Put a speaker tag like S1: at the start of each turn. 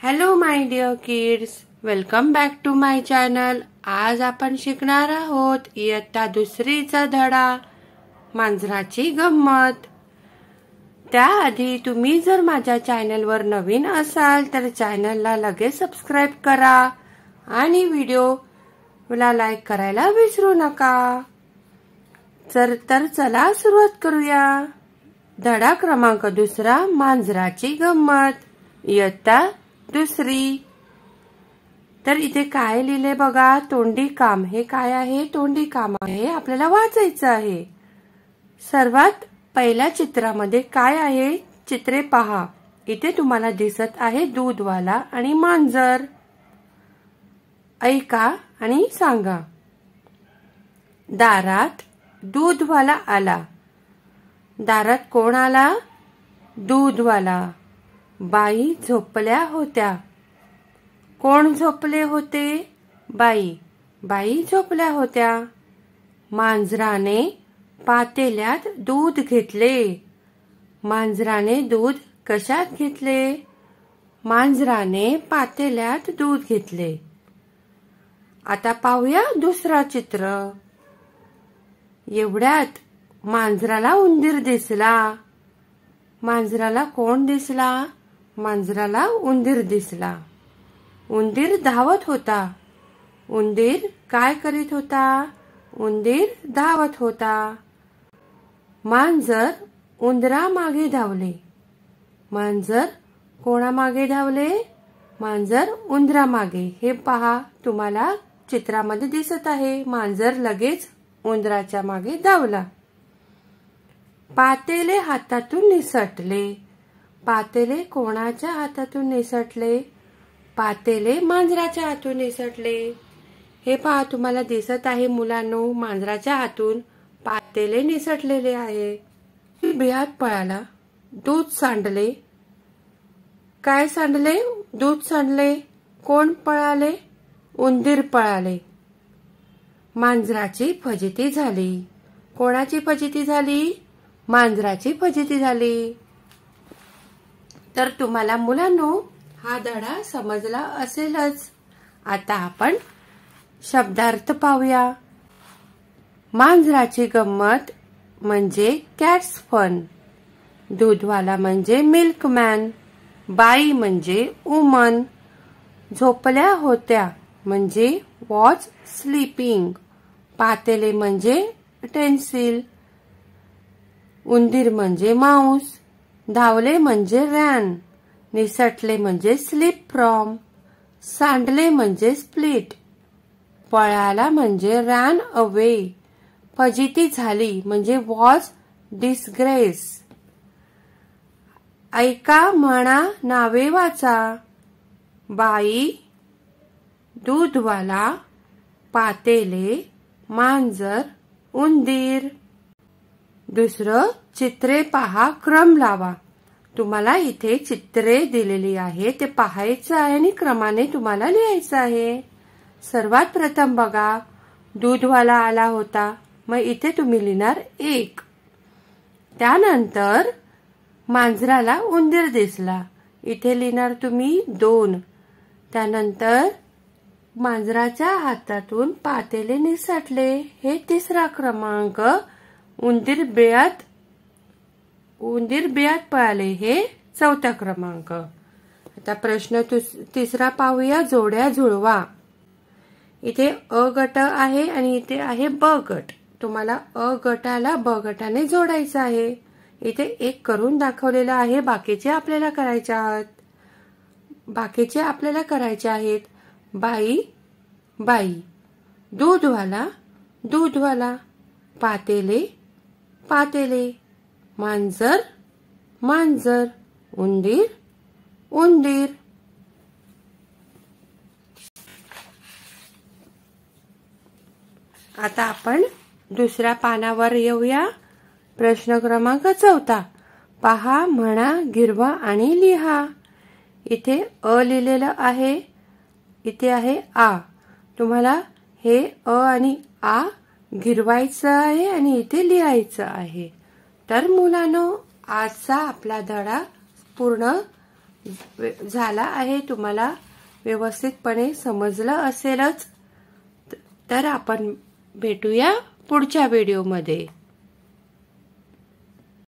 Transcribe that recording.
S1: Hello my dear kids, welcome back to my channel. आज आपण शिकणार आहोत इयत्ता दुसरीचा धडा मांजराची गंमत। त्याआधी तुम्ही जर माझ्या चॅनलवर नवीन असाल तर चॅनलला लगेच सबस्क्राइब करा आणि व्हिडिओला लाईक करायला विसरू नका। तर चला सुरुवात करूया। धडा क्रमांक 2 मांजराची गंमत, इयत्ता दुसरी। तर इथे काय लिहिले बघा, तोंडी काम। हे काय आहे? तोंडी काम आहे, आपल्याला वाचायचं आहे। सर्वात पहिल्या चित्रामध्ये काय आहे? चित्रे पहा। इथे तुम्हाला दिसत आहे दूधवाला आणि मांजर। ऐका आणि सांगा। दारात दूधवाला आला। दारात कोण आला? दूधवाला। बाई झोपल्या होत्या। कोण झोपले होते? बाई। बाई झोपल्या होत्या। मांजराने पातेल्यात दूध घेतले। मांजराने दूध कशात घेतले? मांजराने पातेल्यात दूध घेतले। आता पाहूया दुसरा चित्र। एवढ्यात मांजराला उंदीर दिसला। मांजराला कोण दिसला? मांजराला उंदीर दिसला। उंदीर धावत होता। उंदीर काय करीत होता? उंदीर धावत होता। मांजर उंदरामागे धावले। मांजर कोणामागे धावले? मांजर उंदरामागे। हे पहा, तुम्हाला चित्रामध्ये दिसत आहे। मांजर लगेच उंदराच्या मागे धावला। पातेले हातातून निसटले। पातेले कोणाच्या हातातून निसटले? पातेले मांजराच्या हातून निसटले। हे पहा, तुम्हाला दिसत आहे मुलांनो, मांजराच्या हातून पातेले निसटलेले आहे। बिहात पळाला। दूध सांडले। काय सांडले? दूध सांडले। कोण पळाले? उंदीर पळाले। मांजराची फजिती झाली। कोणाची फजिती झाली? मांजराची फजिती झाली। तर तुम्हाला मुलांनो हा धडा समजला असेलच। आता आपण शब्दार्थ पाहूया। मांजराची गंमत म्हणजे कॅट्स फन। दूधवाला म्हणजे मिल्कमॅन। बाई म्हणजे वुमन। झोपल्या होत्या म्हणजे वॉज स्लीपिंग। पातेले म्हणजे युटेन्सिल। उंदीर म्हणजे माऊस। धावले म्हणजे रॅन। निसटले म्हणजे स्लिप फ्रॉम। सांडले म्हणजे स्प्लिट। पळाला म्हणजे रॅन अवे। फजिती झाली म्हणजे वॉज डिसग्रेस। ऐका, म्हणा, नावे वाचा। बाई, दूधवाला, पातेले, मांजर, उंदीर। दुसरं, चित्रे पहा, क्रम लावा। तुम्हाला इथे चित्रे दिलेली आहे, ते पाहायचं आहे आणि क्रमाने तुम्हाला लिहायचं आहे। सर्वात प्रथम बघा, दूधवाला आला होता, मग इथे तुम्ही लिहिणार 1। त्यानंतर मांजराला उंदीर दिसला, इथे लिहिणार तुम्ही 2। त्यानंतर मांजराच्या हातातून पातेले निसटले, हे 3रा क्रमांक। उंदीर बिळात पळाले, हे 4था क्रमांक। आता प्रश्न 3रा पाहूया, जोड्या जुळवा। इथे अ गट आहे आणि इथे आहे ब गट। तुम्हाला अ गटाला ब गटाने जोडायचं आहे। इथे 1 करून दाखवलेला आहे, बाकीचे आपल्याला करायचे आहेत। बाई, बाई। दूधवाला, दूधवाला। पातेले, पातेले। मांजर, मांजर। उंदीर, उंदीर। आता आपण दुसऱ्या पानावर येऊया। प्रश्न क्रमांक 4। पहा, म्हणा, गिरवा आणि लिहा। इथे अ लिहिलेलं आहे, इथे आहे आ। तुम्हाला हे अ आणि आ गिरवायचं आहे आणि इथे लिहायचं आहे। तर मुलांनो, आजचा आपला धडा पूर्ण झाला आहे, तुम्हाला व्यवस्थितपणे समजलं असेलच. तर आपण भेटूया पुढच्या व्हिडिओमध्ये.